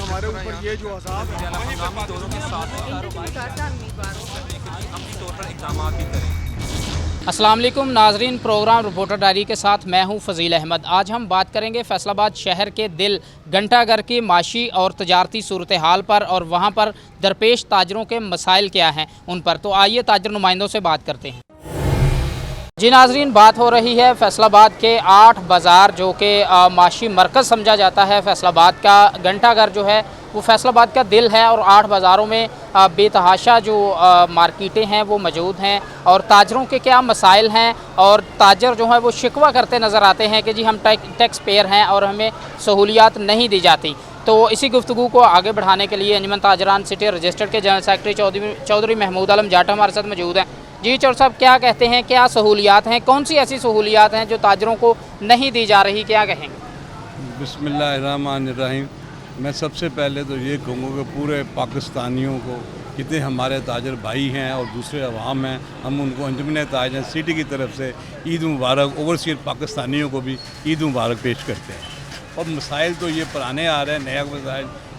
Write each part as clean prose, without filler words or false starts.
हमारे ऊपर ये जो अज़ाब है दोनों के साथ अपनी तौर पर इक़दाम भी करें। अस्सलाम वालेकुम नाजरीन, प्रोग्राम रिपोर्टर डायरी के साथ मैं हूं फ़ज़ील अहमद। आज हम बात करेंगे फैसलाबाद शहर के दिल घंटाघर की माशी और तजारती सूरत हाल पर और वहां पर दरपेश ताजरों के मसाइल क्या हैं उन पर। तो आइए ताजर नुमाइंदों से बात करते हैं। जी नाजरीन, बात हो रही है फैसलाबाद के 8 बाज़ार जो कि माशी मरकज़ समझा जाता है फैसलाबाद का। घंटाघर जो है वो फैसलाबाद का दिल है और 8 बाज़ारों में बेतहाशा जो मार्केटें हैं वो मौजूद हैं और ताजरों के क्या मसाइल हैं और ताजर जो है वो शिकवा करते नज़र आते हैं कि जी हम टैक्स पेयर हैं और हमें सहूलियात नहीं दी जाती। तो इसी गुफ्तगू को आगे बढ़ाने के लिए अंजुमन ताजरान सिटी रजिस्टर्ड के जनरल सेक्रेटरी चौधरी महमूद आलम जाट हमारे साथ मौजूद हैं। जी चौधरी साहब, क्या कहते हैं, क्या सहूलियात हैं, कौन सी ऐसी सहूलियात हैं जो ताजरों को नहीं दी जा रही, क्या कहेंगे? बिस्मिल्लाहिर्रहमानिर्रहीम। मैं सबसे पहले तो ये कहूँगा कि पूरे पाकिस्तानियों को, कितने हमारे ताजर भाई हैं और दूसरे अवाम हैं, हम उनको अंजुमन ताजर सिटी की तरफ से ईद मुबारक, ओवरसीज पाकिस्तानियों को भी ईद मुबारक पेश करते हैं। और मसाइल तो ये पुराने आ रहे हैं,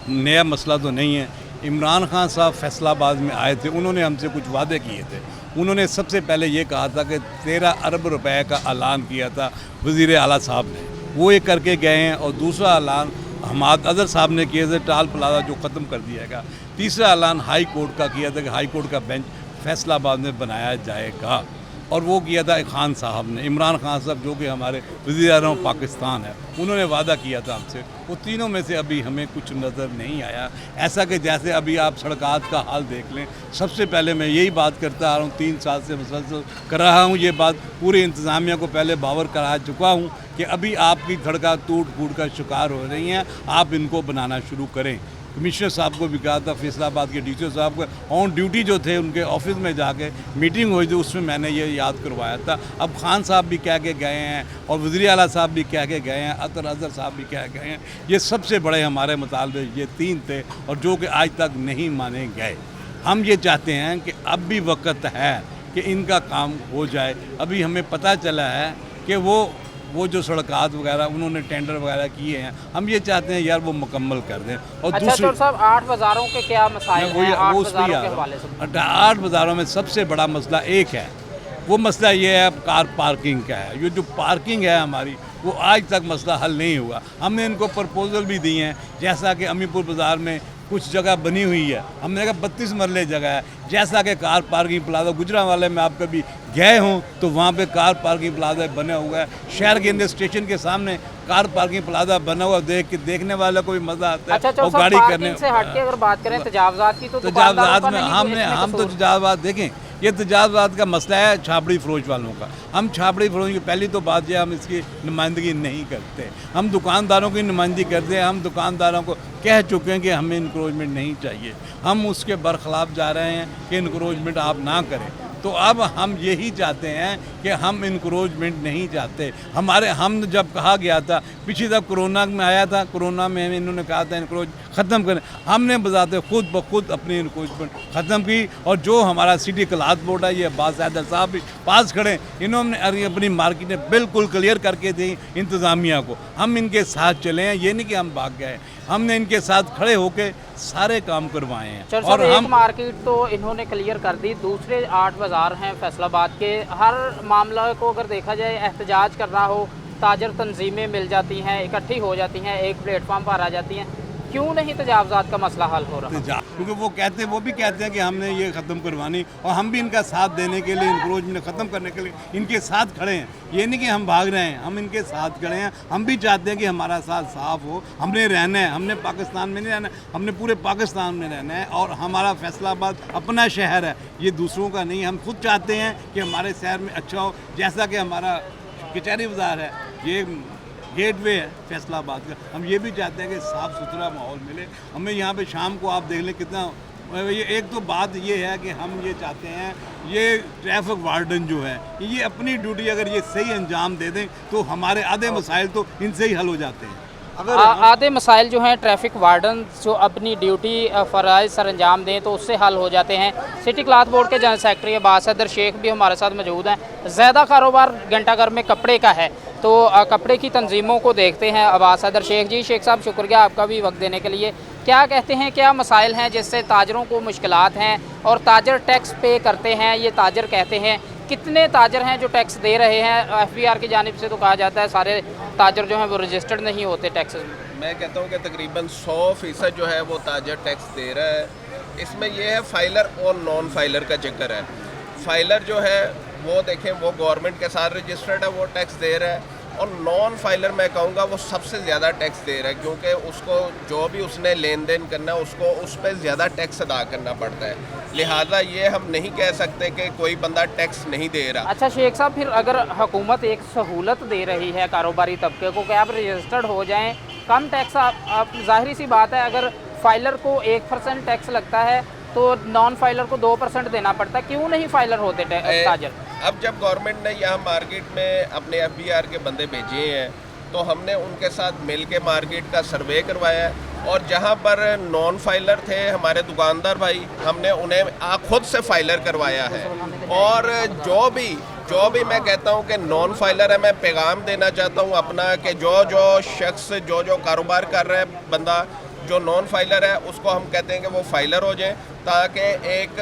नया मसला तो नहीं है। इमरान खान साहब फैसलाबाद में आए थे, उन्होंने हमसे कुछ वादे किए थे। उन्होंने सबसे पहले ये कहा था कि 13 अरब रुपए का ऐलान किया था वज़ीर आला साहब ने, वो ये करके गए हैं। और दूसरा ऐलान हमाद अज़हर साहब ने किया था टाल प्लाजा जो ख़त्म कर दिया गया। तीसरा ऐलान हाई कोर्ट का किया था कि हाई कोर्ट का बेंच फैसलाबाद में बनाया जाएगा, और वो किया था खान साहब ने। इमरान खान साहब जो कि हमारे वज़ीर-ए-आज़म पाकिस्तान है, उन्होंने वादा किया था हमसे। वो तीनों में से अभी हमें कुछ नज़र नहीं आया। ऐसा कि जैसे अभी आप सड़कात का हाल देख लें। सबसे पहले मैं यही बात करता आ रहा हूँ, 3 साल से मुसलसल कर रहा हूँ ये बात, पूरी इंतज़ामिया को पहले बावर करा चुका हूँ कि अभी आपकी सड़कें टूट फूट का शिकार हो रही हैं, आप इनको बनाना शुरू करें। कमिश्नर साहब को भी कहा था, फैसलाबाद के डीसी साहब को ऑन ड्यूटी जो थे उनके ऑफिस में जाके मीटिंग हुई थी, उसमें मैंने ये याद करवाया था। अब खान साहब भी कह के गए हैं और वज़ीर आला साहब भी कह के गए हैं, अज़हर साहब भी कह गए हैं। ये सबसे बड़े हमारे मुतालबे ये 3 थे और जो कि आज तक नहीं माने गए। हम ये चाहते हैं कि अब भी वक्त है कि इनका काम हो जाए। अभी हमें पता चला है कि वो जो सड़कात वगैरह उन्होंने टेंडर वगैरह किए हैं, हम ये चाहते हैं यार वो मुकम्मल कर दें। और अच्छा चौधरी साहब, 8 बाज़ारों के क्या मसाइल हैं? 8 बाज़ारों के हवाले से 8 बाज़ारों में सबसे बड़ा मसला एक है। वो मसला ये है कार पार्किंग का है। ये जो पार्किंग है हमारी, वो आज तक मसला हल नहीं हुआ। हमने इनको प्रपोजल भी दिए हैं, जैसा कि अमीपुर बाज़ार में कुछ जगह बनी हुई है, हमने कहा 32 मरले जगह है। जैसा कि कार पार्किंग प्लाजा गुजरांवाले में आप कभी गए हों तो वहाँ पे कार पार्किंग प्लाजा बना हुआ है। शहर के अंदर स्टेशन के सामने कार पार्किंग प्लाजा बना हुआ, देखने वाले को भी मज़ा आता है। अच्छा, और गाड़ी करने से हट के अगर बात करें तजावज़ात की, तो तजावज़ात में हम तो तजावज़ात देखें, ये तजावज़ात का मसला है छाबड़ी फरोश वालों का। हम छाबड़ी फरोश की पहली तो बात यह, हम इसकी नुमाइंदगी नहीं करते। हम दुकानदारों की नुमाइंदगी करते हैं। हम दुकानदारों को कह चुके हैं कि हमें इंक्रोचमेंट नहीं चाहिए। हम उसके बरखिलाफ़ जा रहे हैं कि इंक्रोचमेंट आप ना करें। तो अब हम यही चाहते हैं कि हम इंक्रोचमेंट नहीं चाहते। हम जब कहा गया था, पिछली दफ़ा कोरोना में आया था, कोरोना में इन्होंने कहा था इंक्रोच ख़त्म करें, हमने बजाते खुद ब खुद अपनी इंक्रोचमेंट ख़त्म की। और जो हमारा सिटी क्लास बोर्ड है, ये अब्बास हैदर साहब भी पास खड़े, इन्होंने अपनी मार्केटें बिल्कुल क्लियर करके दी इंतज़ामिया को। हम इनके साथ चले हैं, ये नहीं कि हम भाग गए, हमने इनके साथ खड़े होकर सारे काम करवाए हैं। और एक मार्केट तो इन्होंने क्लियर कर दी, दूसरे 8 बाज़ार हैं फैसलाबाद के। हर मामला को अगर देखा जाए, एहतजाज करना हो, ताजर तंजीमें मिल जाती हैं, इकट्ठी हो जाती हैं, एक प्लेटफार्म पर आ जाती हैं, क्यों नहीं तजावज़ात का मसला हल हो रहा? क्योंकि वो भी कहते हैं कि हमने ये ख़त्म करवानी, और हम भी इनका साथ देने के लिए, इंक्रोचमेंट ख़त्म करने के लिए इनके साथ खड़े हैं। ये नहीं कि हम भाग रहे हैं, हम इनके साथ खड़े हैं। हम भी चाहते हैं कि हमारा साथ साफ हो। हमने रहना है, हमने पाकिस्तान में नहीं रहना, हमने पूरे पाकिस्तान में रहना है। और हमारा फैसलाबाद अपना शहर है, ये दूसरों का नहीं। हम खुद चाहते हैं कि हमारे शहर में अच्छा हो। जैसा कि हमारा कचहरी बाज़ार है, ये गेटवे है फैसलाबाद का, हम ये भी चाहते हैं कि साफ़ सुथरा माहौल मिले हमें। यहाँ पे शाम को आप देख लें कितना, ये एक तो बात ये है कि हम ये चाहते हैं, ये ट्रैफिक वार्डन जो है, ये अपनी ड्यूटी अगर ये सही अंजाम दे दें तो हमारे आधे मसाइल तो इनसे ही हल हो जाते हैं। आधे मसाइल जो हैं ट्रैफिक वार्डन जो अपनी ड्यूटी फ़राइज़ सर अंजाम दें तो उससे हल हो जाते हैं। सिटी क्लॉथ बोर्ड के जनरल सेक्रेटरी अब्बास हैदर शेख भी हमारे साथ मौजूद हैं। ज़्यादा कारोबार घंटाघर में कपड़े का है, तो कपड़े की तंजीमों को देखते हैं। अब्बास हैदर शेख जी, शेख साहब शुक्रिया आपका भी वक्त देने के लिए। क्या कहते हैं, क्या मसाइल हैं जिससे ताजरों को मुश्किलात हैं और ताजर टैक्स पे करते हैं? ये ताजर कहते हैं, कितने ताजर हैं जो टैक्स दे रहे हैं? एफबीआर की जानिब से तो कहा जाता है सारे ताजर जो हैं वो रजिस्टर्ड नहीं होते टैक्स में। मैं कहता हूँ कि तकरीबन 100% जो है वो ताजर टैक्स दे रहा है। इसमें यह है फाइलर और नॉन फाइलर का चक्कर है। फाइलर जो है वो देखें वो गवर्नमेंट के साथ रजिस्टर्ड है, वो टैक्स दे रहा है, और नॉन फाइलर मैं कहूँगा वो सबसे ज़्यादा टैक्स दे रहा है, क्योंकि उसको जो भी उसने लेन देन करना है उसको उस पर ज़्यादा टैक्स अदा करना पड़ता है। लिहाजा ये हम नहीं कह सकते कि कोई बंदा टैक्स नहीं दे रहा। अच्छा शेख साहब, फिर अगर हुकूमत एक सहूलत दे रही है कारोबारी तबके को कि आप रजिस्टर्ड हो जाएं, कम टैक्स, आप ज़ाहिर सी बात है अगर फाइलर को 1% टैक्स लगता है तो नॉन फाइलर को 2% देना पड़ता है, क्यों नहीं फाइलर होते ताजर? अब जब गवर्नमेंट ने यहाँ मार्केट में अपने एफबीआर के बंदे भेजे हैं तो हमने उनके साथ मिल के मार्केट का सर्वे करवाया है, और जहाँ पर नॉन फाइलर थे हमारे दुकानदार भाई, हमने उन्हें खुद से फाइलर करवाया है। और जो भी मैं कहता हूँ कि नॉन फाइलर है, मैं पैगाम देना चाहता हूँ अपना कि जो शख्स जो कारोबार कर रहा है बंदा जो नॉन फाइलर है उसको हम कहते हैं कि वो फाइलर हो जाए, ताकि एक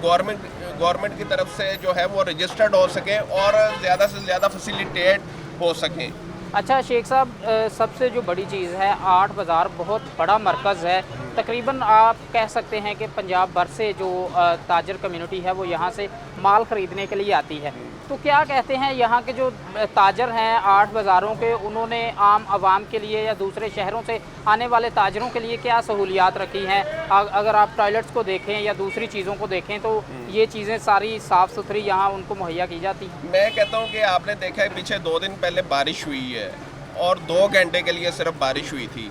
गवर्नमेंट की तरफ से जो है वो रजिस्टर्ड हो सके और ज़्यादा से ज़्यादा फैसिलिटेट हो सकें। अच्छा शेख साहब, सबसे जो बड़ी चीज़ है, आठ बाज़ार बहुत बड़ा मरकज़ है, तकरीबन आप कह सकते हैं कि पंजाब भर से जो ताजर कम्युनिटी है वो यहाँ से माल ख़रीदने के लिए आती है। तो क्या कहते हैं यहाँ के जो ताजर हैं आठ बाज़ारों के, उन्होंने आम आवाम के लिए या दूसरे शहरों से आने वाले ताजरों के लिए क्या सहूलियात रखी हैं? अगर आप टॉयलेट्स को देखें या दूसरी चीज़ों को देखें तो ये चीज़ें सारी साफ़ सुथरी यहाँ उनको मुहैया की जाती हैं। मैं कहता हूँ कि आपने देखा है पीछे 2 दिन पहले बारिश हुई है और 2 घंटे के लिए सिर्फ बारिश हुई थी,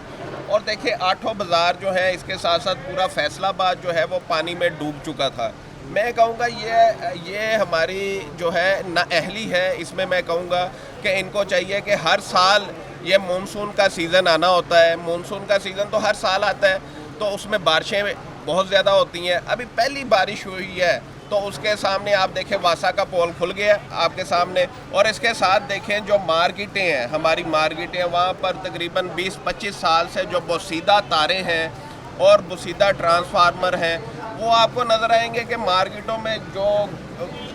और देखिए आठों बाज़ार जो है इसके साथ साथ पूरा फैसलाबाद जो है वो पानी में डूब चुका था। मैं कहूँगा ये हमारी जो है नाअहली है। इसमें मैं कहूँगा कि इनको चाहिए कि हर साल ये मानसून का सीज़न आना होता है, मानसून का सीज़न तो हर साल आता है, तो उसमें बारिशें बहुत ज़्यादा होती हैं। अभी पहली बारिश हुई है तो उसके सामने आप देखें वासा का पोल खुल गया आपके सामने, और इसके साथ देखें जो मार्केटें हैं, हमारी मार्केटें, वहाँ पर तकरीबन 20-25 साल से जो बोसीदा तारें हैं और बोसीदा ट्रांसफार्मर हैं वो आपको नज़र आएंगे कि मार्केटों में जो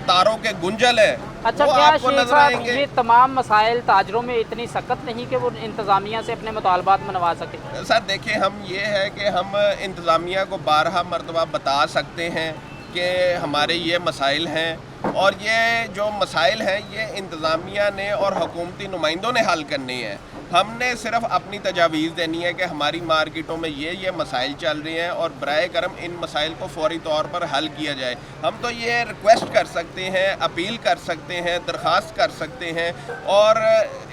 तारों के गुंजल हैं। अच्छा, वो क्या आपको शेख नजर साहब आएंगे। ये तमाम मसाइल ताजरों में इतनी सख्त नहीं कि वो इंतज़ामिया से अपने मुतालबात मनवा सके? सर देखिए, हम ये है कि हम इंतज़ामिया को 12 मरतबा बता सकते हैं कि हमारे ये मसाइल हैं, और ये जो मसाइल हैं ये इंतज़ामिया ने और हुकूमती नुमाइंदों ने हल करने हैं। हमने सिर्फ अपनी तजावीज़ देनी है कि हमारी मार्केटों में ये मसाइल चल रहे हैं और बराए करम इन मसाइल को फौरी तौर पर हल किया जाए। हम तो ये रिक्वेस्ट कर सकते हैं, अपील कर सकते हैं, दरख्वास्त कर सकते हैं, और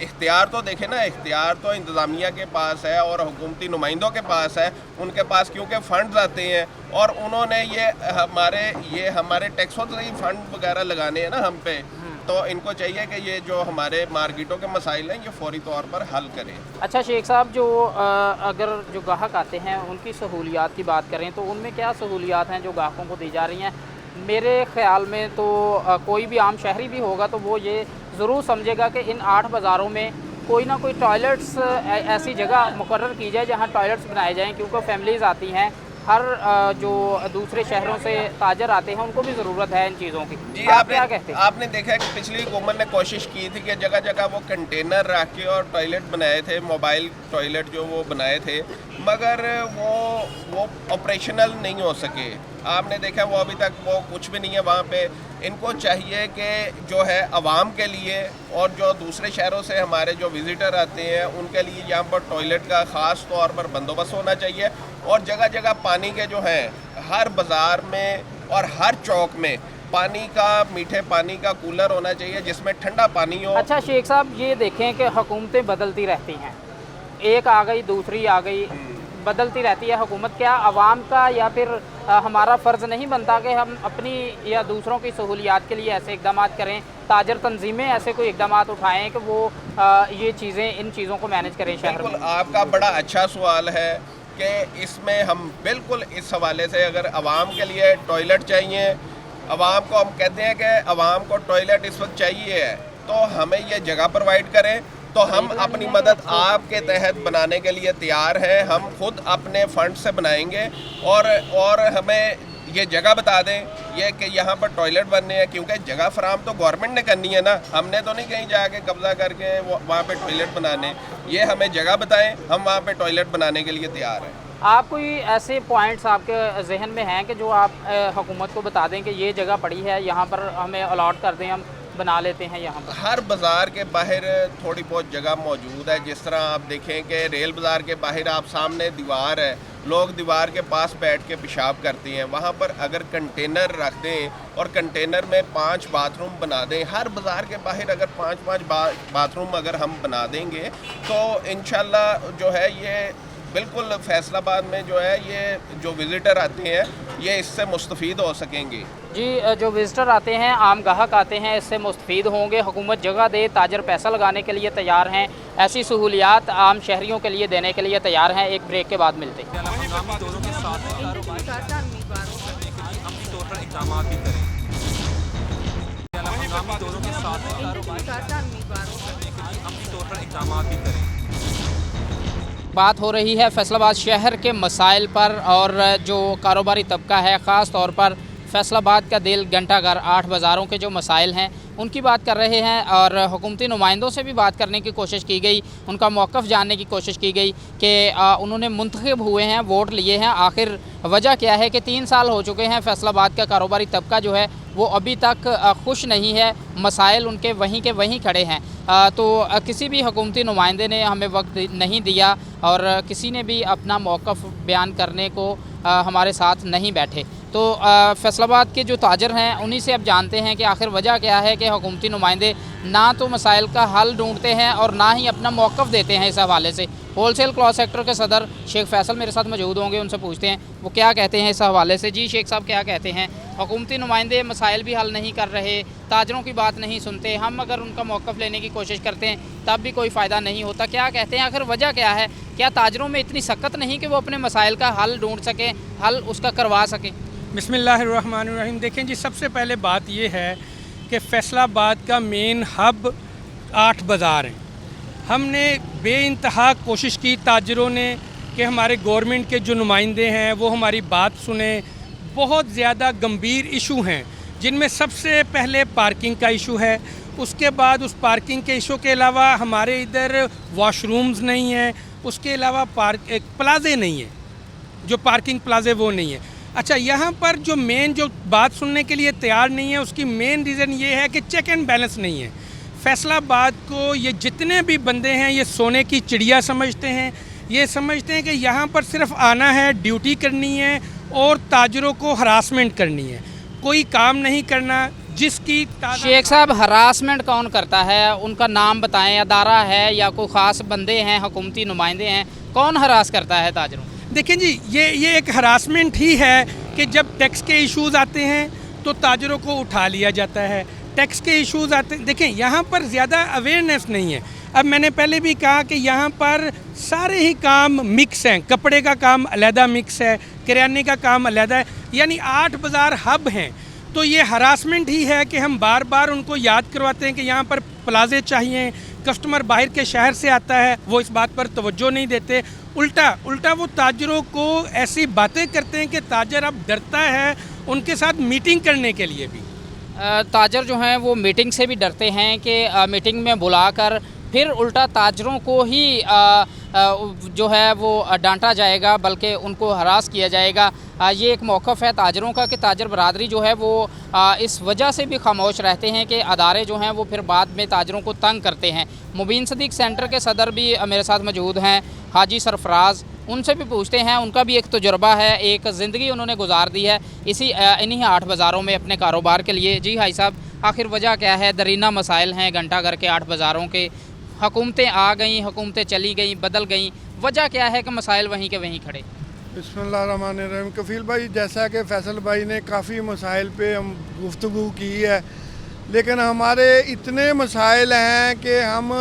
इख्तियार तो देखें ना, इख्तियार तो इंतज़ामिया के पास है और हुकूमती नुमाइंदों के पास है। उनके पास क्योंकि फ़ंड्स आते हैं और उन्होंने ये हमारे टैक्सों से ही फ़ंड वगैरह लगाने हैं ना हम पे, तो इनको चाहिए कि ये जो हमारे मार्केटों के मसाइल हैं ये फौरी तौर पर हल करें। अच्छा शेख साहब, जो अगर जो ग्राहक आते हैं उनकी सहूलियात की बात करें तो उनमें क्या सहूलियात हैं जो ग्राहकों को दी जा रही हैं? मेरे ख़्याल में तो कोई भी आम शहरी भी होगा तो वो ये ज़रूर समझेगा कि इन 8 बाज़ारों में कोई ना कोई टॉयलेट्स ऐसी जगह मुकर्रर की जाए जहाँ टॉयलेट्स बनाए जाएँ, क्योंकि फैमिलीज़ आती हैं, हर जो दूसरे शहरों से ताजर आते हैं उनको भी ज़रूरत है इन चीज़ों की। जी, आप क्या कहते हैं? आपने देखा है कि पिछली हुकूमत ने कोशिश की थी कि जगह जगह वो कंटेनर रख के और टॉयलेट बनाए थे, मोबाइल टॉयलेट जो वो बनाए थे, मगर वो ऑपरेशनल नहीं हो सके। आपने देखा वो अभी तक वो कुछ भी नहीं है वहाँ पे। इनको चाहिए कि जो है आवाम के लिए और जो दूसरे शहरों से हमारे जो विज़िटर आते हैं उनके लिए यहाँ पर टॉयलेट का ख़ास तौर पर बंदोबस्त होना चाहिए, और जगह जगह पानी के जो हैं हर बाज़ार में और हर चौक में पानी का, मीठे पानी का कूलर होना चाहिए जिसमें ठंडा पानी हो। अच्छा शेख साहब, ये देखें कि हुकूमतें बदलती रहती हैं, एक आ गई दूसरी आ गई, बदलती रहती है हुकूमत। क्या आवाम का या फिर हमारा फ़र्ज़ नहीं बनता कि हम अपनी या दूसरों की सहूलियात के लिए ऐसे इक़दाम करें, ताजर तंजीमें ऐसे कोई इक़दाम उठाएं कि वो ये चीज़ें, इन चीज़ों को मैनेज करें शहर में? आपका बड़ा अच्छा सवाल है कि इसमें हम बिल्कुल इस हवाले से, अगर आवाम के लिए टॉयलेट चाहिए, आवाम को हम कहते हैं कि आवाम को टॉयलेट इस वक्त चाहिए है, तो हमें ये जगह प्रोवाइड करें تو ہم اپنی مدد آپ کے تحت بنانے کے لیے تیار ہیں. ہم خود اپنے فنڈ سے بنائیں گے اور ہمیں یہ جگہ بتا دیں یہ کہ یہاں پر ٹوائلٹ بننے ہیں, کیونکہ جگہ فراہم تو گورنمنٹ نے کرنی ہے نا, ہم نے تو نہیں کہیں جا کے قبضہ کر کے وہاں پہ ٹوائلٹ بنانے. یہ ہمیں جگہ بتائیں, ہم وہاں پہ ٹوائلٹ بنانے کے لیے تیار ہیں. آپ کوئی ایسے پوائنٹس آپ کے ذہن میں ہیں کہ جو آپ حکومت کو بتا دیں کہ یہ جگہ پڑی ہے, یہاں پر ہمیں الاٹ کر دیں, ہم بنا لیتے ہیں یہاں پر؟ ہر بازار کے باہر تھوڑی بہت جگہ موجود ہے. جس طرح آپ دیکھیں کہ ریل بازار کے باہر آپ سامنے دیوار ہے, لوگ دیوار کے پاس بیٹھ کے پیشاب کرتے ہیں. وہاں پر اگر کنٹینر رکھ دیں اور کنٹینر میں 5 باتھ روم بنا دیں, ہر بازار کے باہر اگر 5 باتھ روم اگر ہم بنا دیں گے تو انشاءاللہ جو ہے یہ بالکل فیصل آباد میں جو ہے یہ جو وزٹر آتے ہیں یہ اس سے مستفید ہو سکیں گے. جی, جو وزٹر آتے ہیں, عام گاہک آتے ہیں, اس سے مستفید ہوں گے. حکومت جگہ دے, تاجر پیسہ لگانے کے لیے تیار ہیں, ایسی سہولیات عام شہریوں کے لیے دینے کے لیے تیار ہیں. ایک بریک کے بعد ملتے ہیں. ہنگامی دوروں کے ساتھ کاروبار کرنے کے لیے عملی طور پر اقدامات بھی کریں. ہنگامی دوروں کے ساتھ کاروبار کرنے کے لیے عملی طور پر اقدامات بھی کریں. بات ہو رہی ہے فیصل آباد شہر کے مسائل پر, اور جو کاروباری طبقہ ہے, خاص طور پر فیصل آباد کا دل گھنٹہ گھر 8 بازاروں کے جو مسائل ہیں ان کی بات کر رہے ہیں. اور حکومتی نمائندوں سے بھی بات کرنے کی کوشش کی گئی, ان کا موقف جاننے کی کوشش کی گئی کہ انہوں نے منتخب ہوئے ہیں, ووٹ لیے ہیں, آخر وجہ کیا ہے کہ 3 سال ہو چکے ہیں, فیصل آباد کا کاروباری طبقہ جو ہے وہ ابھی تک خوش نہیں ہے, مسائل ان کے وہیں کھڑے ہیں. تو کسی بھی حکومتی نمائندے نے ہمیں وقت نہیں دیا اور کسی نے بھی اپنا موقف بیان کرنے کو ہمارے ساتھ نہیں بیٹھے. تو فیصل آباد کے جو تاجر ہیں انہی سے اب جانتے ہیں کہ آخر وجہ کیا ہے کہ حکومتی نمائندے نہ تو مسائل کا حل ڈھونڈتے ہیں اور نہ ہی اپنا موقف دیتے ہیں. اس حوالے سے ہول سیل کلاتھ سیکٹر کے صدر شیخ فیصل میرے ساتھ موجود ہوں گے, ان سے پوچھتے ہیں وہ کیا کہتے ہیں اس حوالے سے. جی شیخ صاحب, کیا کہتے ہیں؟ حکومتی نمائندے مسائل بھی حل نہیں کر رہے, تاجروں کی بات نہیں سنتے, ہم اگر ان کا موقف لینے کی کوشش کرتے ہیں تب بھی کوئی فائدہ نہیں ہوتا. کیا کہتے ہیں آخر وجہ کیا ہے؟ کیا تاجروں میں اتنی سخت نہیں کہ وہ اپنے مسائل کا حل ڈھونڈ سکیں, حل اس کا کروا سکیں؟ بسم اللہ الرحمن الرحیم. دیکھیں جی, سب سے پہلے بات یہ ہے کہ فیصل آباد کا مین ہب 8 بازار ہیں. ہم نے بے انتہا کوشش کی تاجروں نے کہ ہمارے گورنمنٹ کے جو نمائندے ہیں وہ ہماری بات سنیں. بہت زیادہ گمبھیر ایشو ہیں جن میں سب سے پہلے پارکنگ کا ایشو ہے. اس کے بعد اس پارکنگ کے ایشو کے علاوہ ہمارے ادھر واش رومز نہیں ہیں, اس کے علاوہ پلازے نہیں ہیں, جو پارکنگ پلازے وہ نہیں ہیں. اچھا, یہاں پر جو مین جو بات سننے کے لیے تیار نہیں ہے اس کی مین ریزن یہ ہے کہ چیک اینڈ بیلنس نہیں ہے. فیصل آباد کو یہ جتنے بھی بندے ہیں یہ سونے کی چڑیا سمجھتے ہیں. یہ سمجھتے ہیں کہ یہاں پر صرف آنا ہے, ڈیوٹی کرنی ہے اور تاجروں کو ہراسمنٹ کرنی ہے, کوئی کام نہیں کرنا. جس کی شیخ صاحب, ہراسمنٹ کون کرتا ہے؟ ان کا نام بتائیں, ادارہ ہے یا کوئی خاص بندے ہیں, حکومتی نمائندے ہیں, کون ہراس کرتا ہے تاجروں؟ دیکھیں جی, یہ ایک ہراسمنٹ ہی ہے کہ جب ٹیکس کے ایشوز آتے ہیں تو تاجروں کو اٹھا لیا جاتا ہے. ٹیکس کے ایشوز آتے ہیں, دیکھیں یہاں پر زیادہ اویئرنیس نہیں ہے. اب میں نے پہلے بھی کہا کہ یہاں پر سارے ہی کام مکس ہیں. کپڑے کا کام علیحدہ مکس ہے, کریانے کا کام علیحدہ ہے, یعنی 8 بازار ہب ہیں. تو یہ ہراسمنٹ ہی ہے کہ ہم بار بار ان کو یاد کرواتے ہیں کہ یہاں پر پلازے چاہیے. کسٹمر باہر کے شہر سے آتا ہے, وہ اس بات پر توجہ نہیں دیتے. الٹا وہ تاجروں کو ایسی باتیں کرتے ہیں کہ تاجر اب ڈرتا ہے ان کے ساتھ میٹنگ کرنے کے لیے بھی. تاجر جو ہیں وہ میٹنگ سے بھی ڈرتے ہیں کہ میٹنگ میں بلا کر پھر الٹا تاجروں کو ہی جو ہے وہ ڈانٹا جائے گا, بلکہ ان کو ہراس کیا جائے گا. یہ ایک موقف ہے تاجروں کا کہ تاجر برادری جو ہے وہ اس وجہ سے بھی خاموش رہتے ہیں کہ ادارے جو ہیں وہ پھر بعد میں تاجروں کو تنگ کرتے ہیں. مبین صدیق سینٹر کے صدر بھی میرے ساتھ موجود ہیں, حاجی سرفراز, ان سے بھی پوچھتے ہیں. ان کا بھی ایک تجربہ ہے, ایک زندگی انہوں نے گزار دی ہے انہی 8 بازاروں میں اپنے کاروبار کے لیے. جی حاجی صاحب, آخر وجہ کیا ہے؟ درینہ مسائل ہیں گھنٹہ گھر کے 8 بازاروں کے, حکومتیں آ گئیں, حکومتیں چلی گئیں, بدل گئیں, وجہ کیا ہے کہ مسائل وہیں کے وہیں کھڑے؟ بسم اللہ الرحمن الرحیم. کفیل بھائی, جیسا کہ فیصل بھائی نے کافی مسائل پہ ہم گفتگو کی ہے, لیکن ہمارے اتنے مسائل ہیں کہ ہم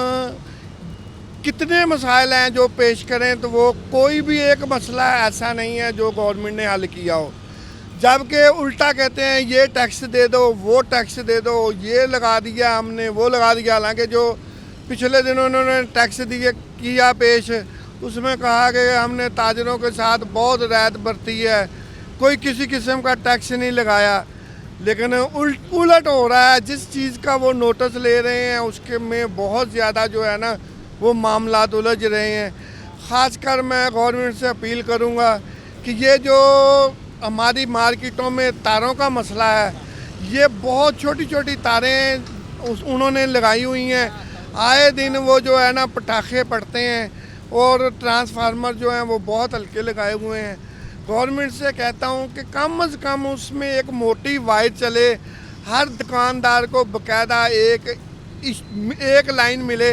کتنے مسائل ہیں جو پیش کریں تو وہ کوئی بھی ایک مسئلہ ایسا نہیں ہے جو گورنمنٹ نے حل کیا ہو. جبکہ الٹا کہتے ہیں یہ ٹیکس دے دو, وہ ٹیکس دے دو, یہ لگا دیا ہم نے, وہ لگا دیا. حالانکہ جو पिछले दिनों उन्होंने टैक्स किया पेश, उसमें कहा कि हमने ताजरों के साथ बहुत रियायत बरती है, कोई किसी किस्म का टैक्स नहीं लगाया। लेकिन उलट हो रहा है, जिस चीज़ का वो नोटिस ले रहे हैं उसके में बहुत ज़्यादा जो है ना वो मामलात उलझ रहे हैं। ख़ासकर मैं गवर्नमेंट से अपील करूँगा कि ये जो हमारी मार्केटों में तारों का मसला है, ये बहुत छोटी छोटी तारें उन्होंने लगाई हुई हैं, आए दिन वो जो है ना पटाखे पड़ते हैं और ट्रांसफार्मर जो हैं वो बहुत हल्के लगाए हुए हैं। गवर्नमेंट से कहता हूँ कि कम से कम उसमें एक मोटी वायर चले, हर दुकानदार को बाकायदा एक लाइन मिले,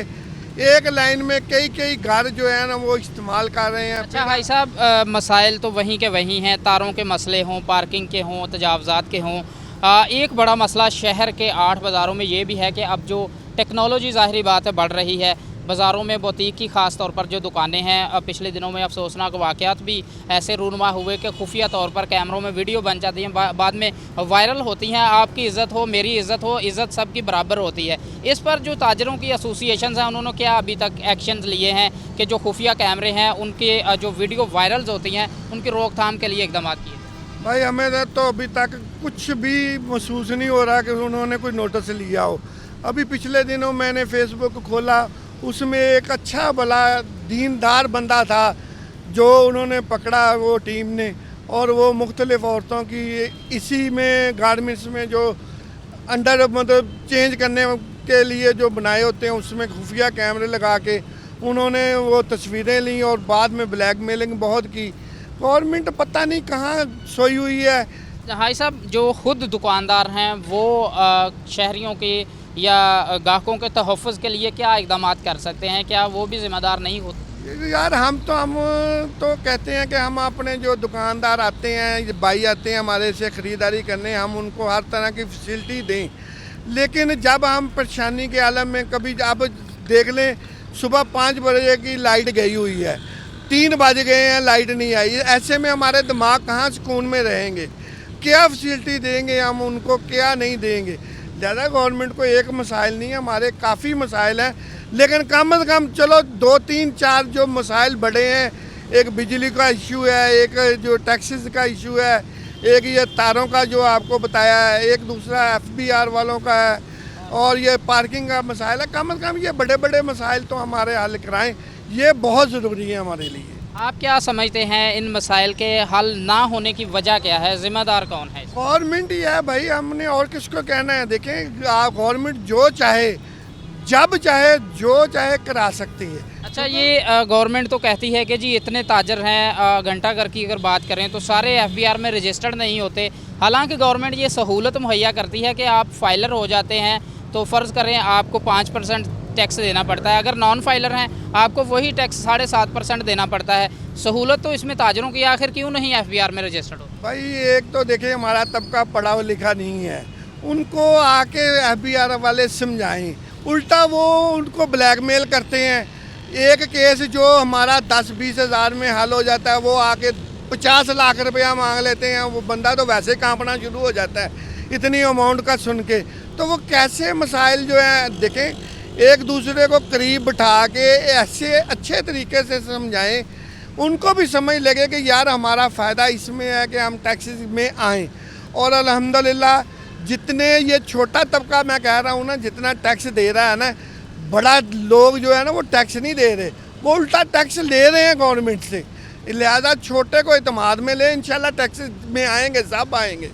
एक लाइन में कई कई घर जो है ना वो इस्तेमाल कर रहे हैं। अच्छा भाई साहब, मसाइल तो वहीं के वहीं हैं, तारों के मसले हों, पार्किंग के हों, तजावज़ात के हों। एक बड़ा मसला शहर के 8 बाज़ारों में ये भी है कि अब जो टेक्नोलॉजी ज़ाहिरी बात है बढ़ रही है, बाज़ारों में बुटीक की ख़ास तौर पर जो दुकानें हैं, पिछले दिनों में अफसोसनाक वाक़यात भी ऐसे रूनुमा हुए कि खुफिया तौर पर कैमरों में वीडियो बन जाती हैं, बाद में वायरल होती हैं। आपकी इज़्ज़त हो, मेरी इज़्ज़त हो, इज़्ज़त सबकी बराबर होती है। इस पर जो ताजरों की एसोसिएशन हैं उन्होंने क्या अभी तक एक्शन लिए हैं कि जो खुफिया कैमरे हैं उनके जो वीडियो वायरल्स होती हैं उनकी रोकथाम के लिए इकदाम किए? भाई हमें तो अभी तक कुछ भी महसूस नहीं हो रहा कि उन्होंने कोई नोटिस लिया हो। अभी पिछले दिनों मैंने फेसबुक खोला, उसमें एक अच्छा भला दीनदार बंदा था जो उन्होंने पकड़ा वो टीम ने, और वो मुख्तलिफ औरतों की इसी में गारमेंट्स में जो अंडर मतलब चेंज करने के लिए जो बनाए होते हैं उसमें खुफिया कैमरे लगा के उन्होंने वो तस्वीरें ली और बाद में ब्लैकमेलिंग बहुत की। गवर्नमेंट पता नहीं कहाँ सोई हुई है। भाई साहब, जो खुद दुकानदार हैं वो शहरियों के या ग्राहकों के तहफ़्फ़ुज़ के लिए क्या इक़दाम कर सकते हैं? क्या वो भी ज़िम्मेदार नहीं होते? यार हम तो कहते हैं कि हम अपने जो दुकानदार आते हैं, भाई आते हैं हमारे से ख़रीदारी करने, हम उनको हर तरह की फैसिलिटी दें। लेकिन जब हम परेशानी के आलम में कभी अब देख लें, सुबह 5 बजे की लाइट गई हुई है, 3 बज गए हैं लाइट नहीं आई, ऐसे में हमारे दिमाग कहाँ सुकून में रहेंगे? क्या फैसिलिटी देंगे हम उनको, क्या नहीं देंगे? ज़्यादा गवर्नमेंट को एक मसाइल नहीं है, हमारे काफ़ी मसाइल हैं, लेकिन कम से कम चलो 2, 3, 4 जो मसाइल बड़े हैं, एक बिजली का इशू है, एक जो टैक्सेस का इशू है, एक ये तारों का जो आपको बताया है, एक दूसरा FBR वालों का है, और ये पार्किंग का मसाइल है। कम से कम ये बड़े बड़े मसाइल तो हमारे हल कराएं, ये बहुत ज़रूरी है हमारे लिए। आप क्या समझते हैं इन मसाइल के हल ना होने की वजह क्या है? ज़िम्मेदार कौन है? गवर्नमेंट ही है भाई, हमने और किसको कहना है? देखें, गवर्नमेंट जो चाहे जब चाहे जो चाहे करा सकती है। अच्छा, ये गवर्नमेंट तो कहती है कि जी इतने ताजर हैं, घंटा घर की अगर बात करें तो सारे FBR में रजिस्टर्ड नहीं होते। हालांकि गवर्नमेंट ये सहूलत मुहैया करती है कि आप फाइलर हो जाते हैं तो फ़र्ज़ करें आपको 5% टैक्स देना पड़ता है, अगर नॉन फाइलर हैं आपको वही टैक्स 7.5% देना पड़ता है। सहूलत तो इसमें ताजरों की आखिर क्यों नहीं FBR में रजिस्टर्ड हो? भाई एक तो देखिए हमारा तबका पढ़ा लिखा नहीं है, उनको आके FBR वाले समझाएं, उल्टा वो उनको ब्लैकमेल करते हैं। एक केस जो हमारा 10-20 हज़ार में हल हो जाता है, वो आके 50 लाख रुपया मांग लेते हैं। वो बंदा तो वैसे कांपना शुरू हो जाता है इतनी अमाउंट का सुन के। तो वो कैसे मसाइल जो हैं, देखें, एक दूसरे को करीब बिठा के ऐसे अच्छे तरीके से समझाएं, उनको भी समझ लगे कि यार हमारा फ़ायदा इसमें है कि हम टैक्सेस में आएँ। और अल्हम्दुलिल्लाह जितने ये छोटा तबका, मैं कह रहा हूँ ना, जितना टैक्स दे रहा है ना, बड़ा लोग जो है ना वो टैक्स नहीं दे रहे, वो उल्टा टैक्स ले रहे हैं गवर्नमेंट से। लिहाजा छोटे को इत्मीनान में ले, इंशाल्लाह टैक्स में आएंगे, सब आएंगे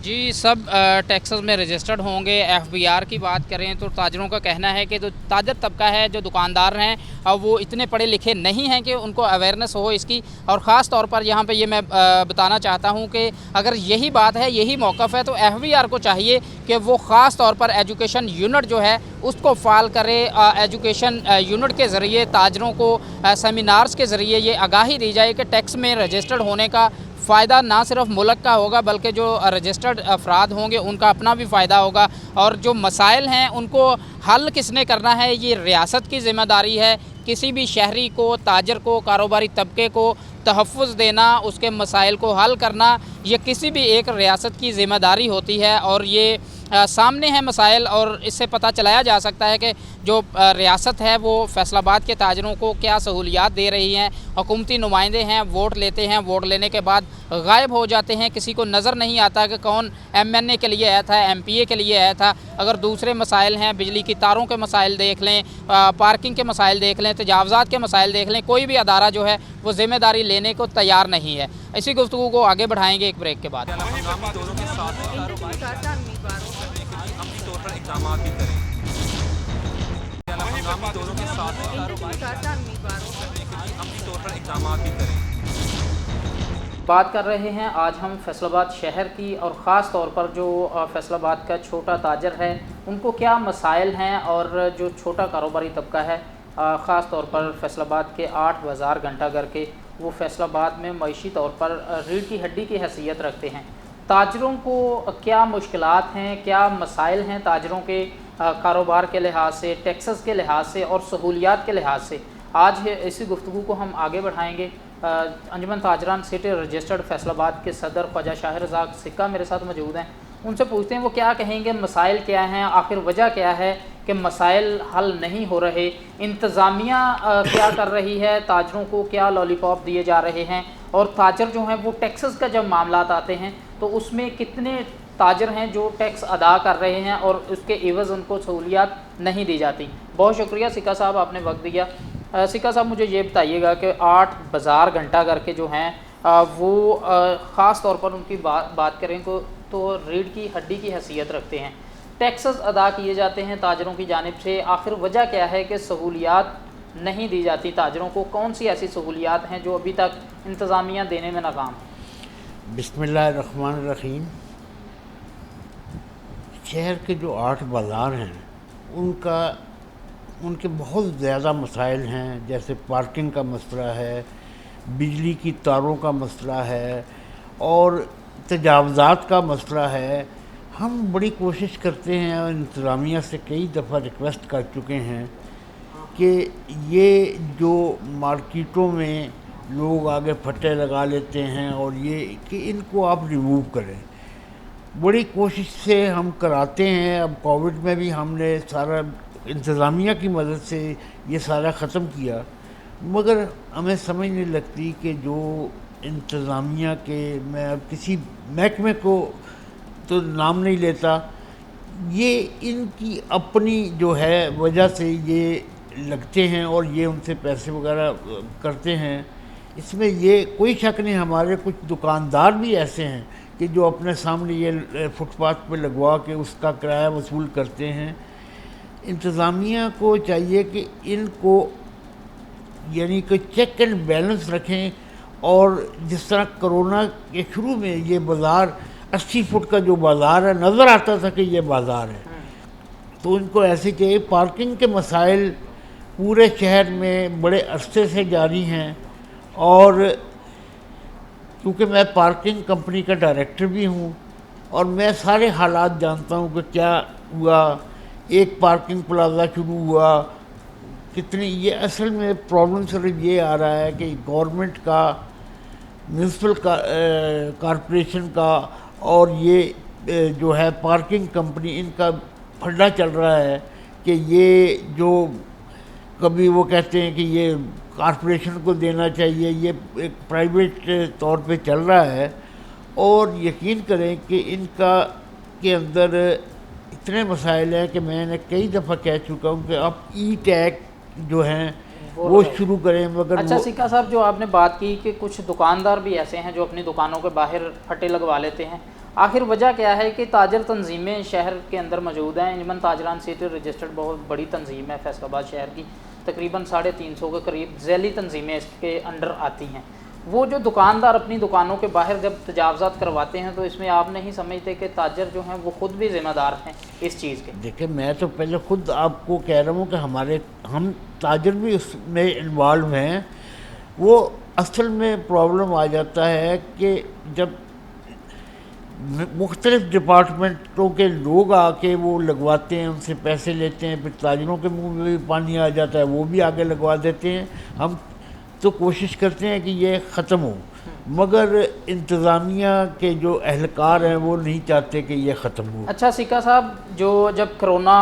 जी। सब टैक्सेस में रजिस्टर्ड होंगे। FBR की बात करें तो ताजरों का कहना है कि जो ताजर तबका है, जो दुकानदार हैं, अब वो इतने पढ़े लिखे नहीं हैं कि उनको अवेयरनेस हो इसकी। और ख़ास तौर पर यहाँ पे ये मैं बताना चाहता हूँ कि अगर यही बात है, यही मौक़िफ़ है, तो FBR को चाहिए कि वो ख़ास तौर पर एजुकेशन यूनिट जो है उसको फ़ाल करे। एजुकेशन यूनिट के ज़रिए ताजरों को सेमिनार्स के ज़रिए ये आगाही दी जाए कि टैक्स में रजिस्टर्ड होने का फ़ायदा ना सिर्फ मुल्क का होगा बल्कि जो रजिस्टर्ड अफराद होंगे उनका अपना भी फ़ायदा होगा। और जो मसाइल हैं उनको हल किसने करना है, ये रियासत की ज़िम्मेदारी है। किसी भी शहरी को, ताजर को, कारोबारी तबके को तहफ़्फ़ुज़ देना, उसके मसाइल को हल करना, ये किसी भी एक रियासत की ज़िम्मेदारी होती है और ये सामने है मसाइल, और इससे पता चलाया जा सकता है कि जो रियासत है वो फैसलाबाद के ताजरों को क्या सहूलियात दे रही हैं। हुकूमती नुमाइंदे हैं, वोट लेते हैं, वोट लेने के बाद गायब हो जाते हैं, किसी को नज़र नहीं आता कि कौन MNA के लिए आया था, MPA के लिए आया था। अगर दूसरे मसाइल हैं, बिजली की तारों के मसाइल देख लें, पार्किंग के मसाइल देख लें, तजावज़ात के मसाइल देख लें, कोई भी अदारा जो है वो ज़िम्मेदारी लेने को तैयार नहीं है। इसी गुफ्तगू को आगे बढ़ाएंगे एक ब्रेक के बाद। हंगामी दौरों के साथ कारोबार करने के लिए अमली तौर पर इक़दाम भी करें। हंगामी दौरों के साथ कारोबार करने के लिए अमली तौर पर इक़दाम भी करें। बात कर रहे हैं आज हम फैसलाबाद शहर की, और ख़ास तौर पर जो फैसलाबाद का छोटा ताजर है उनको क्या मसाइल हैं, और जो छोटा कारोबारी तबका है ख़ास तौर पर फैसलाबाद के 8 बाज़ार घंटाघर के, वो फैसलाबाद में मईशी तौर पर रीढ़ की हड्डी की हैसियत रखते हैं। ताजरों को क्या मुश्किलात हैं, क्या मसाइल हैं ताजरों के कारोबार के लिहाज से, टैक्सेस के लिहाज से और सहूलियात के लिहाज से, आज इसी गुफ्तगू को हम आगे बढ़ाएंगे। अंजुमन ताजरान सिटी रजिस्टर्ड फैसलाबाद के सदर ख्वाजा शाह रज़ाक सिक्का मेरे साथ मौजूद हैं। उनसे पूछते हैं वो क्या कहेंगे, मसाइल क्या हैं, आखिर वजह क्या है कि मसाइल हल नहीं हो रहे, इंतज़ामिया क्या कर रही है, ताजरों को क्या लॉलीपॉप दिए जा रहे हैं, और ताजर जो हैं वो टैक्सेस का जब मामलात आते हैं तो उसमें कितने ताजर हैं जो टैक्स अदा कर रहे हैं और उसके एवज़ उनको सहूलियात नहीं दी जाती। बहुत शुक्रिया सिक्का साहब, आपने वक्त दिया। सिक्का साहब मुझे ये बताइएगा कि 8 बाज़ार घंटाघर के जो हैं वो ख़ास तौर पर उनकी बात करें तो रीढ़ की हड्डी की हैसियत रखते हैं, टैक्सेस अदा किए जाते हैं ताजरों की जानिब से, आखिर वजह क्या है कि सहूलियात नहीं दी जाती ताजरों को? कौन सी ऐसी सहूलियात हैं जो अभी तक इंतज़ामिया देने में नाकाम है? बिस्मिल्लाहिर्रहमानिर्रहीम। शहर के जो 8 बाज़ार हैं उनके बहुत ज़्यादा मसाइल हैं, जैसे पार्किंग का मसला है, बिजली की तारों का मसला है और तजावज़ात का मसला है। हम बड़ी कोशिश करते हैं और इंतज़ामिया से कई दफ़ा रिक्वेस्ट कर चुके हैं कि ये जो मार्केटों में लोग आगे फट्टे लगा लेते हैं और ये कि इनको आप रिमूव करें। बड़ी कोशिश से हम कराते हैं। अब कोविड में भी हमने सारा इंतज़ामिया की मदद से ये सारा ख़त्म किया, मगर हमें समझ नहीं लगती कि जो इंतज़ामिया के, मैं अब किसी महकमे को तो नाम नहीं लेता, ये इनकी अपनी जो है वजह से ये लगते हैं और ये उनसे पैसे वगैरह करते हैं। इसमें ये कोई शक नहीं। हमारे कुछ दुकानदार भी ऐसे हैं कि जो अपने सामने ये फुटपाथ पे लगवा के उसका किराया वसूल करते हैं। इंतज़ामिया को चाहिए कि इनको यानी कि चेक एंड बैलेंस रखें, और जिस तरह कोरोना के शुरू में ये बाज़ार 80 फुट का जो बाज़ार है नज़र आता था कि ये बाज़ार है, तो इनको ऐसे चाहिए। पार्किंग के मसाइल पूरे शहर में बड़े अरसे से जारी हैं, और क्योंकि मैं पार्किंग कंपनी का डायरेक्टर भी हूँ और मैं सारे हालात जानता हूँ कि क्या हुआ। एक पार्किंग प्लाज़ा शुरू हुआ, कितनी ये असल में प्रॉब्लम सिर्फ ये आ रहा है कि गवर्नमेंट का, म्यूनसिपल कॉरपोरेशन का और ये जो है पार्किंग कंपनी, इनका फड्डा चल रहा है कि ये जो कभी वो कहते हैं कि ये कॉरपोरेशन को देना चाहिए, ये एक प्राइवेट तौर पे चल रहा है। और यकीन करें कि इनका के अंदर इतने मसाइल हैं कि मैंने कई दफ़ा कह चुका हूँ कि आप ई-टैग जो हैं वो शुरू करें, मगर अच्छा सिक्का साहब, जो आपने बात की कि कुछ दुकानदार भी ऐसे हैं जो अपनी दुकानों के बाहर फटे लगवा लेते हैं, आखिर वजह क्या है कि ताजर तंजीमें शहर के अंदर मौजूद हैं? अंजुमन ताजरान सिटी रजिस्टर्ड बहुत बड़ी तंजीम है फैसलाबाद शहर की, तकरीबन 350 के करीब झैली तंजीमें इसके अंडर आती हैं। वो जो दुकानदार अपनी दुकानों के बाहर जब तजावज़ात करवाते हैं तो इसमें आप नहीं समझते कि ताजर जो हैं वो ख़ुद भी ज़िम्मेदार हैं इस चीज़ के? देखिए, मैं तो पहले ख़ुद आपको कह रहा हूँ कि हम ताजर भी उसमें इन्वॉल्व हैं। वो असल में प्रॉब्लम आ जाता है कि जब मुख्तलिफ़ डिपार्टमेंटों के लोग आके वो लगवाते हैं, उनसे पैसे लेते हैं, फिर ताजरों के मुंह में भी पानी आ जाता है, वो भी आगे लगवा देते हैं। हम तो कोशिश करते हैं कि ये ख़त्म हो, مگر انتظامیہ کے جو اہلکار ہیں وہ نہیں چاہتے کہ یہ ختم ہو۔ اچھا سکھا صاحب، جب کرونا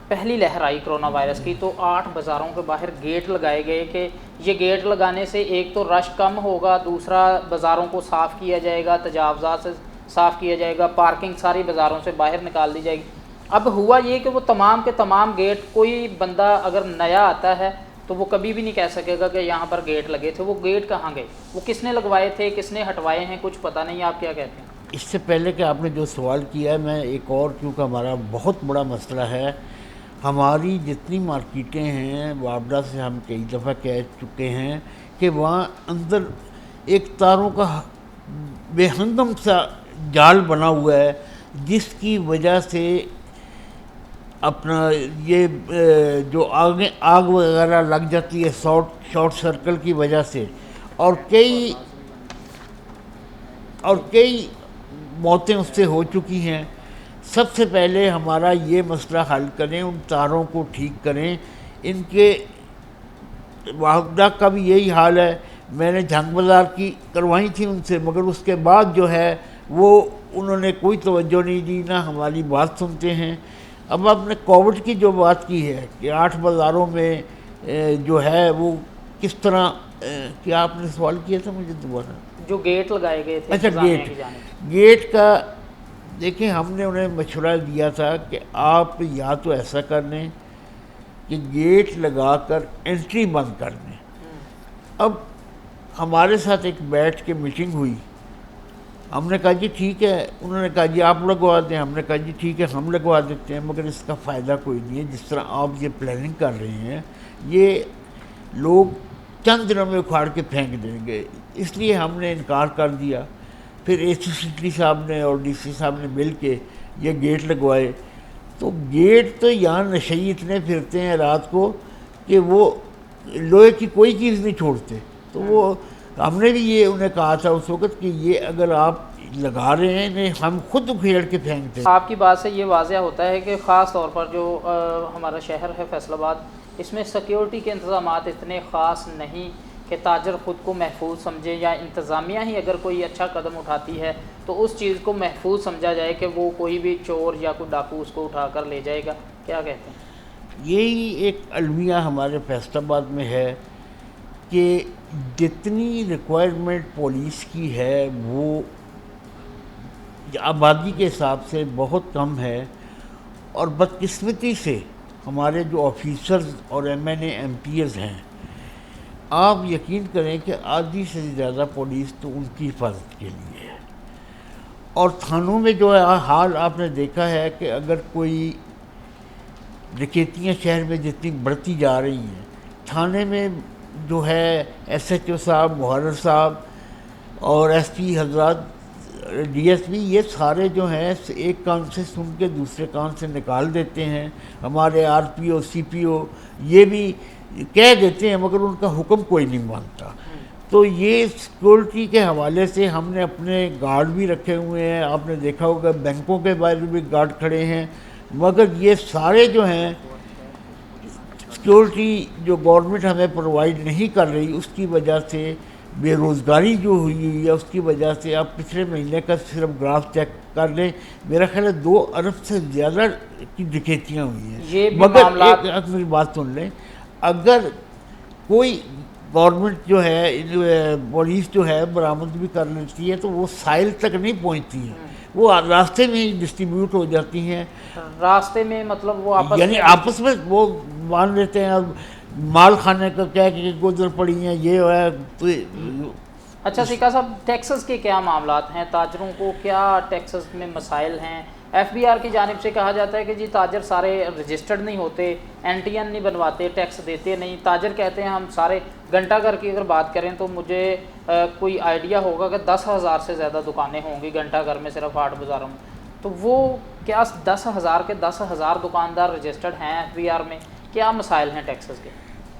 پہلی لہر آئی کرونا وائرس کی تو 8 بازاروں کے باہر گیٹ لگائے گئے کہ یہ گیٹ لگانے سے ایک تو رش کم ہوگا، دوسرا بازاروں کو صاف کیا جائے گا، تجاوزات سے صاف کیا جائے گا، پارکنگ ساری بازاروں سے باہر نکال دی جائے گی۔ اب ہوا یہ کہ وہ تمام کے تمام گیٹ، کوئی بندہ اگر نیا آتا ہے تو وہ کبھی بھی نہیں کہہ سکے گا کہ یہاں پر گیٹ لگے تھے۔ وہ گیٹ کہاں گئے؟ وہ کس نے لگوائے تھے، کس نے ہٹوائے ہیں، کچھ پتہ نہیں۔ آپ کیا کہتے ہیں؟ اس سے پہلے کہ آپ نے جو سوال کیا ہے، میں ایک اور، کیونکہ ہمارا بہت بڑا مسئلہ ہے، ہماری جتنی مارکیٹیں ہیں وابڈا سے ہم کئی دفعہ کہہ چکے ہیں کہ وہاں اندر ایک تاروں کا بے ہنگم سا جال بنا ہوا ہے، جس کی وجہ سے اپنا یہ جو آگ وغیرہ لگ جاتی ہے شارٹ سرکل کی وجہ سے، اور کئی موتیں اس سے ہو چکی ہیں۔ سب سے پہلے ہمارا یہ مسئلہ حل کریں، ان تاروں کو ٹھیک کریں۔ ان کے واحدہ کا بھی یہی حال ہے، میں نے جھنگ بازار کی کروائی تھی ان سے، مگر اس کے بعد جو ہے وہ انہوں نے کوئی توجہ نہیں دی، نہ ہماری بات سنتے ہیں۔ اب آپ نے کووڈ کی جو بات کی ہے کہ 8 بازاروں میں جو ہے وہ کس طرح، کیا آپ نے سوال کیا تھا مجھے دوبارہ؟ جو گیٹ لگائے گئے تھے اچھا، انتظامیہ کی جانب۔ گیٹ کا دیکھیں، ہم نے انہیں مشورہ دیا تھا کہ آپ یا تو ایسا کر لیں کہ گیٹ لگا کر انٹری بند کر دیں۔ اب ہمارے ساتھ ایک بیٹھ کے میٹنگ ہوئی، ہم نے کہا جی ٹھیک ہے، انہوں نے کہا جی آپ لگوا دیں، ہم نے کہا جی ٹھیک ہے ہم لگوا دیتے ہیں، مگر اس کا فائدہ کوئی نہیں ہے۔ جس طرح آپ یہ پلاننگ کر رہے ہیں، یہ لوگ چند دنوں میں اکھاڑ کے پھینک دیں گے، اس لیے ہم نے انکار کر دیا۔ پھر اے سی سٹی صاحب نے اور ڈی سی صاحب نے مل کے یہ گیٹ لگوائے۔ تو گیٹ تو یہاں نشئی اتنے پھرتے ہیں رات کو کہ وہ لوہے کی کوئی چیز نہیں چھوڑتے، تو وہ ہم نے بھی یہ انہیں کہا تھا اس وقت کہ یہ اگر آپ لگا رہے ہیں انہیں ہم خود اکھیڑ کے پھینکتے ہیں۔ آپ کی بات سے یہ واضح ہوتا ہے کہ خاص طور پر جو ہمارا شہر ہے فیصل آباد، اس میں سیکیورٹی کے انتظامات اتنے خاص نہیں کہ تاجر خود کو محفوظ سمجھے، یا انتظامیہ ہی اگر کوئی اچھا قدم اٹھاتی ہے تو اس چیز کو محفوظ سمجھا جائے کہ وہ کوئی بھی چور یا کوئی ڈاکو اس کو اٹھا کر لے جائے گا۔ کیا کہتے ہیں؟ یہی ایک المیہ ہمارے فیصل آباد میں ہے کہ جتنی ریکوائرمنٹ پولیس کی ہے وہ آبادی کے حساب سے بہت کم ہے، اور بدقسمتی سے ہمارے جو آفیسرز اور M N A M P As ہیں، آپ یقین کریں کہ آدھی سے زیادہ پولیس تو ان کی حفاظت کے لیے ہے۔ اور تھانوں میں جو ہے حال آپ نے دیکھا ہے کہ اگر کوئی ڈکیتیاں شہر میں جتنی بڑھتی جا رہی ہیں، تھانے میں جو ہے ایس ایچ او صاحب، محرر صاحب اور ایس پی حضرات، ڈی ایس پی، یہ سارے جو ہیں ایک کان سے سن کے دوسرے کان سے نکال دیتے ہیں۔ ہمارے آر پی او، سی پی او یہ بھی کہہ دیتے ہیں مگر ان کا حکم کوئی نہیں مانتا۔ تو یہ سیکورٹی کے حوالے سے ہم نے اپنے گارڈ بھی رکھے ہوئے ہیں، آپ نے دیکھا ہوگا بینکوں کے باہر بھی گارڈ کھڑے ہیں، مگر یہ سارے جو ہیں سیکورٹی جو گورنمنٹ ہمیں پرووائڈ نہیں کر رہی، اس کی وجہ سے بے روزگاری جو ہوئی ہے، اس کی وجہ سے آپ پچھلے مہینے کا صرف گراف چیک کر لیں، میرا خیال ہے 2 ارب سے زیادہ کی ڈکیتیاں ہوئی ہیں۔ مگر ایک میری بات سن لیں، اگر کوئی گورنمنٹ جو ہے پولیس جو ہے برآمد بھی کر لیتی ہے تو وہ سائل تک نہیں پہنچتی ہیں، وہ راستے میں ہی ڈسٹریبیوٹ ہو جاتی ہیں۔ راستے میں مطلب وہ یعنی آپس میں وہ مان لیتے ہیں، اب مال کھانے کا کیا کہ گزر پڑی ہیں، یہ ہے تو۔ اچھا سکھا صاحب، ٹیکسز کے کیا معاملات ہیں؟ تاجروں کو کیا ٹیکسز میں مسائل ہیں؟ ایف بی آر کی جانب سے کہا جاتا ہے کہ جی تاجر سارے رجسٹرڈ نہیں ہوتے، این ٹی این نہیں بنواتے، ٹیکس دیتے نہیں۔ تاجر کہتے ہیں ہم سارے، گھنٹہ گھر کی اگر بات کریں تو مجھے کوئی آئیڈیا ہوگا کہ 10,000 سے زیادہ دکانیں ہوں گی گھنٹہ گھر میں، صرف 8 بازاروں میں۔ تو وہ کیا 10,000 کے 10,000 دکاندار رجسٹرڈ ہیں ایف بی آر میں؟ کیا مسائل ہیں ٹیکسز کے؟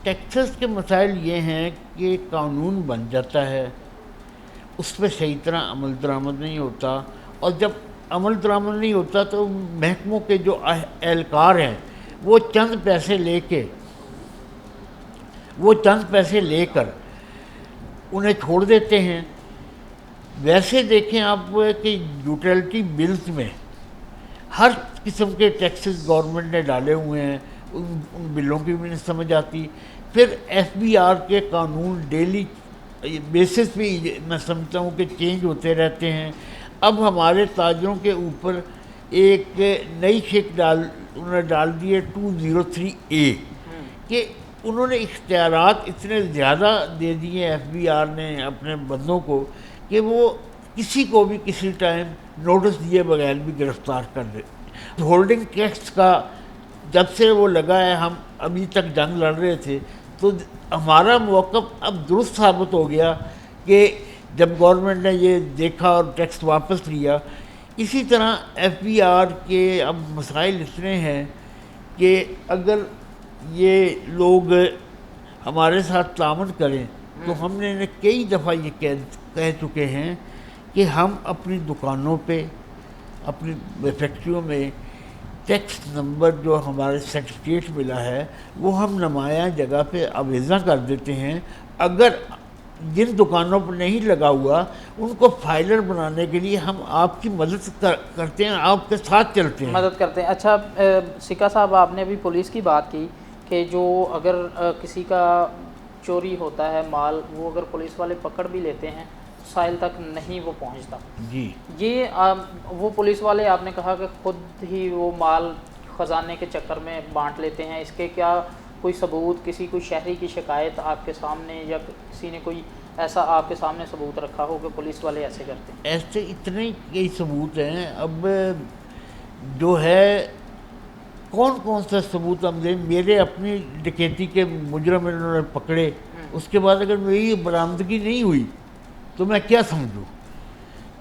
ٹیکسز کے مسائل یہ ہیں کہ قانون بن جاتا ہے، اس پہ صحیح طرح عمل درآمد نہیں ہوتا، اور جب عمل درآمد نہیں ہوتا تو محکموں کے جو اہلکار ہیں وہ چند پیسے لے کر انہیں چھوڑ دیتے ہیں، वैसे देखें आप कि यूटिलिटी बिल्स में हर किस्म के टैक्सेस गवर्नमेंट ने डाले हुए हैं, उन बिलों की भी नहीं समझ आती। फिर FBR के कानून डेली बेसिस पे मैं समझता हूँ कि चेंज होते रहते हैं। अब हमारे ताजरों के ऊपर एक नई शिक उन्होंने डाल दी है 203A कि उन्होंने इख्तियारात इतने ज़्यादा दे दिए FBR ने अपने बंदों को कि वो किसी को भी किसी टाइम नोटिस दिए बगैर भी गिरफ़्तार कर दे। होल्डिंग टैक्स का जब से वो लगा है, हम अभी तक जंग लड़ रहे थे, तो हमारा मौक़िफ़ अब दुरुस्त साबित हो गया कि जब गवर्नमेंट ने ये देखा और टैक्स वापस लिया। इसी तरह FBR के अब मसाइल इतने हैं कि अगर ये लोग हमारे साथ तामन करें तो हमने इन्हें कई दफ़ा ये कह चुके हैं कि हम अपनी दुकानों पे, अपनी फैक्ट्रियों में टैक्स नंबर जो हमारे सर्टिफिकेट मिला है वो हम नुमायां जगह पे आवेज़ा कर देते हैं। अगर जिन दुकानों पर नहीं लगा हुआ उनको फाइलर बनाने के लिए हम आपकी मदद करते हैं, आपके साथ चलते हैं, मदद करते हैं। अच्छा सिक्का साहब, आपने अभी पुलिस की बात की कि जो अगर किसी का चोरी होता है माल, वो अगर पुलिस वाले पकड़ भी लेते हैं साइल तक नहीं वो पहुंचता जी। ये वो पुलिस वाले आपने कहा कि खुद ही वो माल ख़जाने के चक्कर में बांट लेते हैं, इसके क्या कोई सबूत, किसी कोई शहरी की शिकायत आपके सामने या किसी ने कोई ऐसा आपके सामने सबूत रखा हो कि पुलिस वाले ऐसे करते हैं? ऐसे इतने कई सबूत हैं। अब जो है कौन कौन सा सबूत हम दें? मेरे अपनी डकैती के मुजरम इन्होंने पकड़े, उसके बाद अगर मेरी बरामदगी नहीं हुई तो मैं क्या समझूं?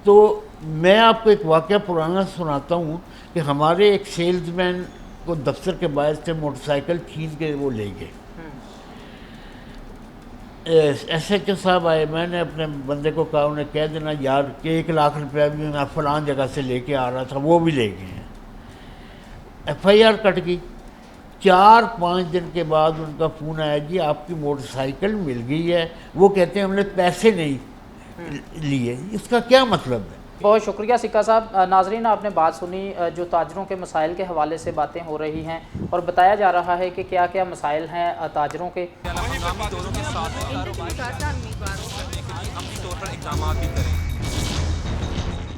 तो मैं आपको एक वाक़या पुराना सुनाता हूँ कि हमारे एक सेल्समैन को दफ्तर के बाहर से मोटरसाइकिल छीन के वो ले गए। SHO साहब आए, मैंने अपने बंदे को कहा उन्हें कह देना यार कि 1 लाख रुपया भी मैं फ़लाँ जगह से लेके आ रहा था, वो भी ले गए हैं। FIR कट गई। 4-5 दिन के बाद उनका फ़ोन आया, जी आपकी मोटरसाइकिल मिल गई है। वो कहते हैं हमने पैसे नहीं लिए। इसका क्या मतलब है? बहुत शुक्रिया सिक्का साहब। नाजरीन, आपने बात सुनी जो ताजरों के मसाइल के हवाले से बातें हो रही हैं और बताया जा रहा है कि क्या क्या मसाइल हैं ताजरों के। हंगामी दौरों के साथ कारोबार अपनी तौर पर इक़दाम भी करें।